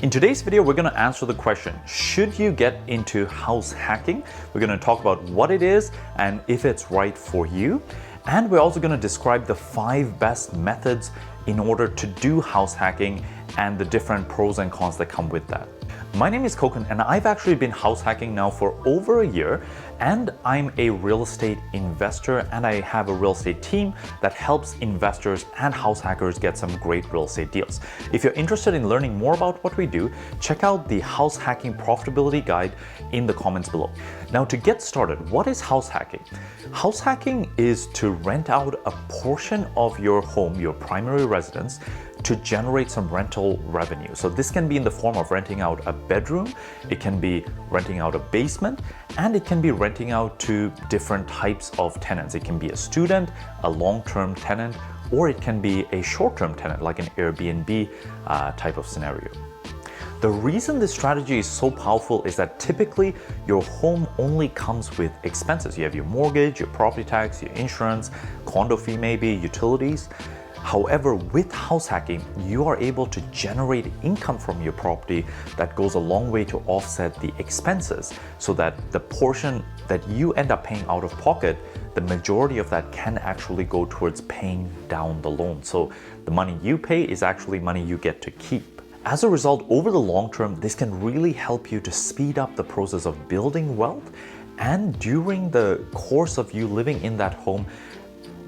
In today's video, we're going to answer the question, should you get into house hacking? We're going to talk about what it is and if it's right for you. And we're also going to describe the 5 best methods in order to do house hacking and the different pros and cons that come with that. My name is Koukun and I've actually been house hacking now for over a year, and I'm a real estate investor and I have a real estate team that helps investors and house hackers get some great real estate deals. If you're interested in learning more about what we do, check out the House Hacking Profitability Guide in the comments below. Now, to get started, what is house hacking? House hacking is to rent out a portion of your home, your primary residence, to generate some rental revenue. So this can be in the form of renting out a bedroom, it can be renting out a basement, and it can be renting out to different types of tenants. It can be a student, a long-term tenant, or it can be a short-term tenant like an Airbnb type of scenario. The reason this strategy is so powerful is that typically your home only comes with expenses. You have your mortgage, your property tax, your insurance, condo fee maybe, utilities. However, with house hacking, you are able to generate income from your property that goes a long way to offset the expenses, so that the portion that you end up paying out of pocket, the majority of that can actually go towards paying down the loan. So the money you pay is actually money you get to keep. As a result, over the long term, this can really help you to speed up the process of building wealth. And during the course of you living in that home,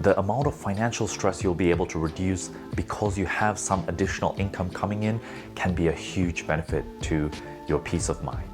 the amount of financial stress you'll be able to reduce because you have some additional income coming in can be a huge benefit to your peace of mind.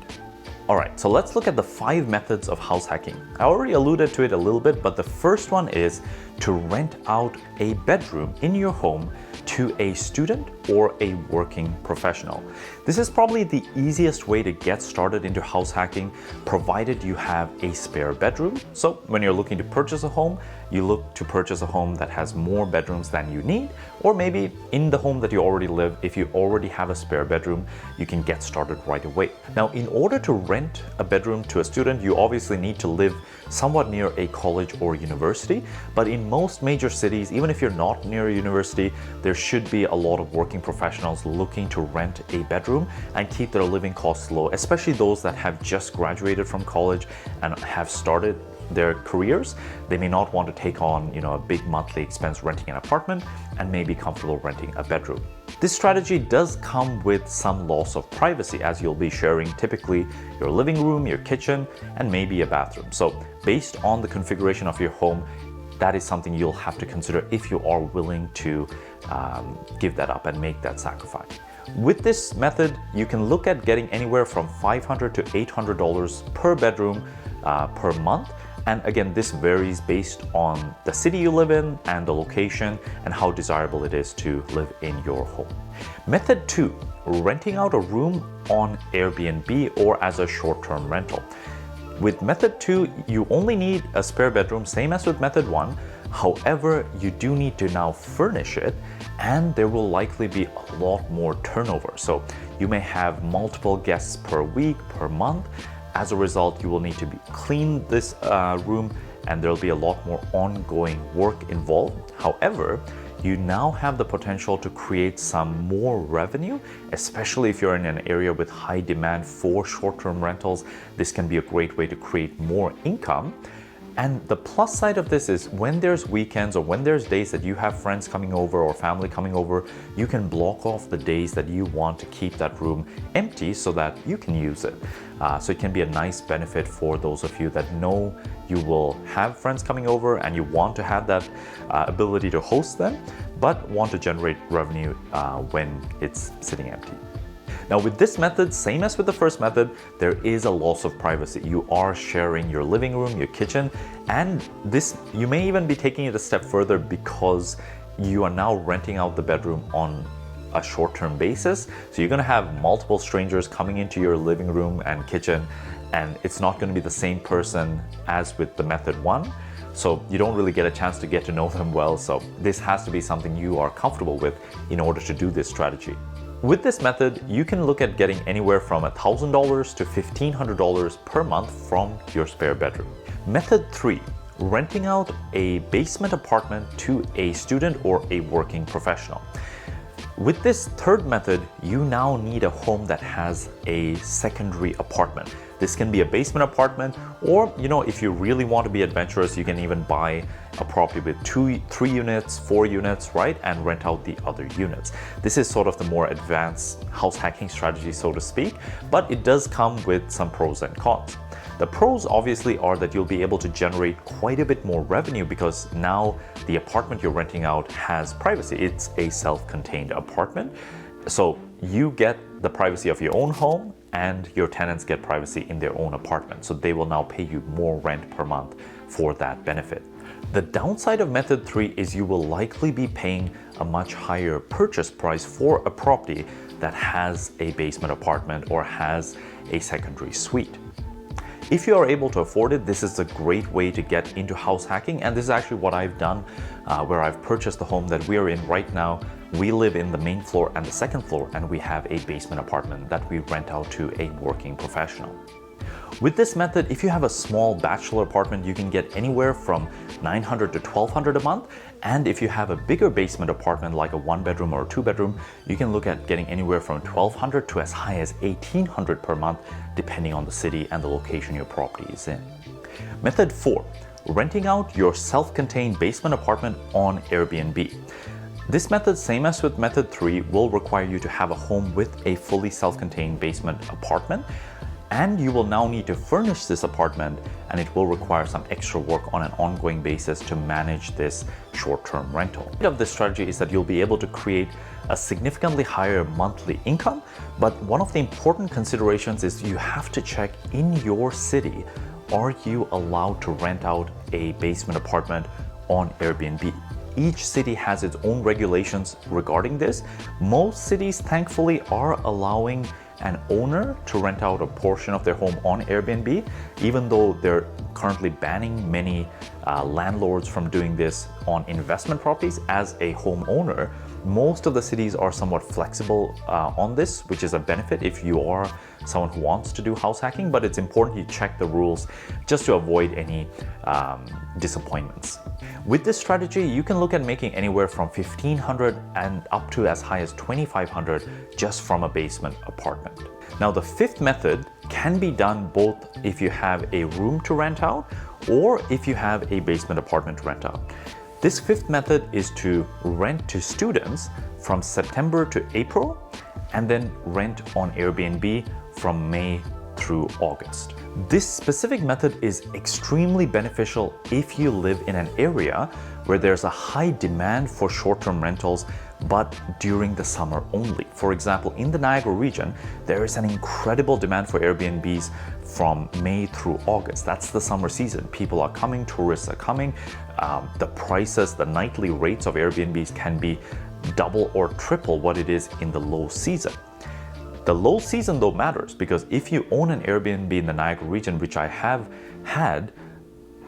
All right, so let's look at the 5 methods of house hacking. I already alluded to it a little bit, but the first one is to rent out a bedroom in your home to a student or a working professional. This is probably the easiest way to get started into house hacking, provided you have a spare bedroom. So when you're looking to purchase a home, you look to purchase a home that has more bedrooms than you need, or maybe in the home that you already live, if you already have a spare bedroom, you can get started right away. Now, in order to rent a bedroom to a student, you obviously need to live somewhat near a college or university, but in most major cities, even if you're not near a university, there should be a lot of working professionals looking to rent a bedroom and keep their living costs low, especially those that have just graduated from college and have started their careers. They may not want to take on, a big monthly expense renting an apartment and may be comfortable renting a bedroom. This strategy does come with some loss of privacy, as you'll be sharing typically your living room, your kitchen, and maybe a bathroom. So based on the configuration of your home, that is something you'll have to consider if you are willing to give that up and make that sacrifice. With this method, you can look at getting anywhere from $500 to $800 per bedroom per month. And again, this varies based on the city you live in and the location and how desirable it is to live in your home. Method 2, renting out a room on Airbnb or as a short-term rental. With method 2, you only need a spare bedroom, same as with method 1. However, you do need to now furnish it, and there will likely be a lot more turnover. So you may have multiple guests per week, per month. As a result, you will need to clean this room, and there'll be a lot more ongoing work involved. However, you now have the potential to create some more revenue, especially if you're in an area with high demand for short-term rentals. This can be a great way to create more income. And the plus side of this is when there's weekends or when there's days that you have friends coming over or family coming over, you can block off the days that you want to keep that room empty so that you can use it. So it can be a nice benefit for those of you that know you will have friends coming over and you want to have that ability to host them, but want to generate revenue when it's sitting empty. Now, with this method, same as with the first method, there is a loss of privacy. You are sharing your living room, your kitchen, and this, you may even be taking it a step further because you are now renting out the bedroom on a short-term basis. So you're going to have multiple strangers coming into your living room and kitchen, and it's not going to be the same person as with the method 1. So you don't really get a chance to get to know them well. So this has to be something you are comfortable with in order to do this strategy. With this method, you can look at getting anywhere from $1,000 to $1,500 per month from your spare bedroom. Method 3, renting out a basement apartment to a student or a working professional. With this third method, you now need a home that has a secondary apartment. This can be a basement apartment, or if you really want to be adventurous, you can even buy a property with 3 units, 4 units, right? And rent out the other units. This is sort of the more advanced house hacking strategy, so to speak, but it does come with some pros and cons. The pros obviously are that you'll be able to generate quite a bit more revenue because now the apartment you're renting out has privacy. It's a self-contained apartment. So you get the privacy of your own home and your tenants get privacy in their own apartment. So they will now pay you more rent per month for that benefit. The downside of method 3 is you will likely be paying a much higher purchase price for a property that has a basement apartment or has a secondary suite. If you are able to afford it, this is a great way to get into house hacking, and this is actually what I've done where I've purchased the home that we are in right now. We live in the main floor and the second floor, and we have a basement apartment that we rent out to a working professional. With this method, if you have a small bachelor apartment, you can get anywhere from $900 to $1,200 a month. And if you have a bigger basement apartment, like a 1-bedroom or a 2-bedroom, you can look at getting anywhere from $1,200 to as high as $1,800 per month, depending on the city and the location your property is in. Method 4, renting out your self-contained basement apartment on Airbnb. This method, same as with method 3, will require you to have a home with a fully self-contained basement apartment. And you will now need to furnish this apartment, and it will require some extra work on an ongoing basis to manage this short-term rental. The point of this strategy is that you'll be able to create a significantly higher monthly income, but one of the important considerations is you have to check in your city, are you allowed to rent out a basement apartment on Airbnb? Each city has its own regulations regarding this. Most cities, thankfully, are allowing an owner to rent out a portion of their home on Airbnb, even though they're currently banning many landlords from doing this on investment properties. As a homeowner, most of the cities are somewhat flexible on this, which is a benefit if you are someone who wants to do house hacking, but it's important you check the rules just to avoid any disappointments. With this strategy, you can look at making anywhere from $1,500 and up to as high as $2,500 just from a basement apartment. Now, the fifth method can be done both if you have a room to rent out or if you have a basement apartment to rent out. This fifth method is to rent to students from September to April and then rent on Airbnb from May through August. This specific method is extremely beneficial if you live in an area where there's a high demand for short-term rentals, but during the summer only. For example, in the Niagara region, there is an incredible demand for Airbnbs from May through August. That's the summer season. People are coming, tourists are coming. The prices, the nightly rates of Airbnbs can be double or triple what it is in the low season. The low season though matters, because if you own an Airbnb in the Niagara region, which I have had,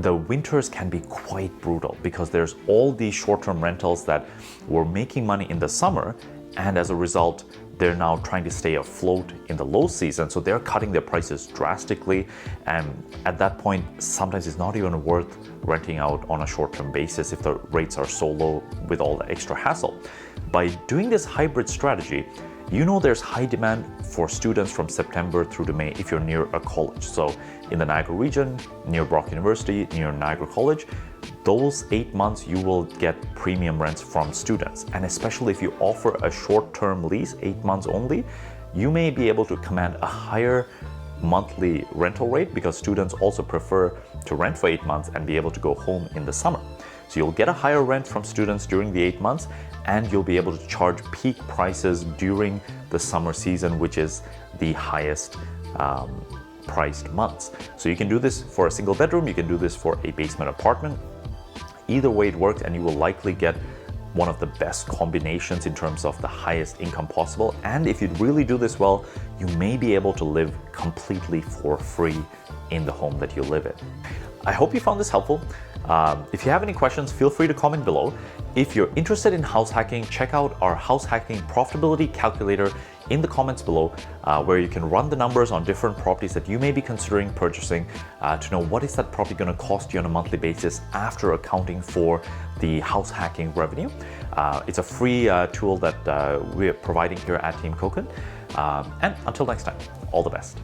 the winters can be quite brutal because there's all these short-term rentals that were making money in the summer, and as a result, they're now trying to stay afloat in the low season. So they're cutting their prices drastically. And at that point, sometimes it's not even worth renting out on a short-term basis if the rates are so low with all the extra hassle. By doing this hybrid strategy, you know there's high demand for students from September through to May if you're near a college. So in the Niagara region, near Brock University, near Niagara College, those 8 months you will get premium rents from students. And especially if you offer a short-term lease, 8 months only, you may be able to command a higher monthly rental rate because students also prefer to rent for 8 months and be able to go home in the summer. So you'll get a higher rent from students during the 8 months, and you'll be able to charge peak prices during the summer season, which is the highest priced months. So you can do this for a single bedroom, you can do this for a basement apartment. Either way it works, and you will likely get one of the best combinations in terms of the highest income possible. And if you really do this well, you may be able to live completely for free in the home that you live in. I hope you found this helpful. If you have any questions, feel free to comment below. If you're interested in house hacking, check out our House Hacking Profitability Calculator in the comments below, where you can run the numbers on different properties that you may be considering purchasing to know what is that property going to cost you on a monthly basis after accounting for the house hacking revenue. It's a free tool that we're providing here at Team Koukun. And until next time, all the best.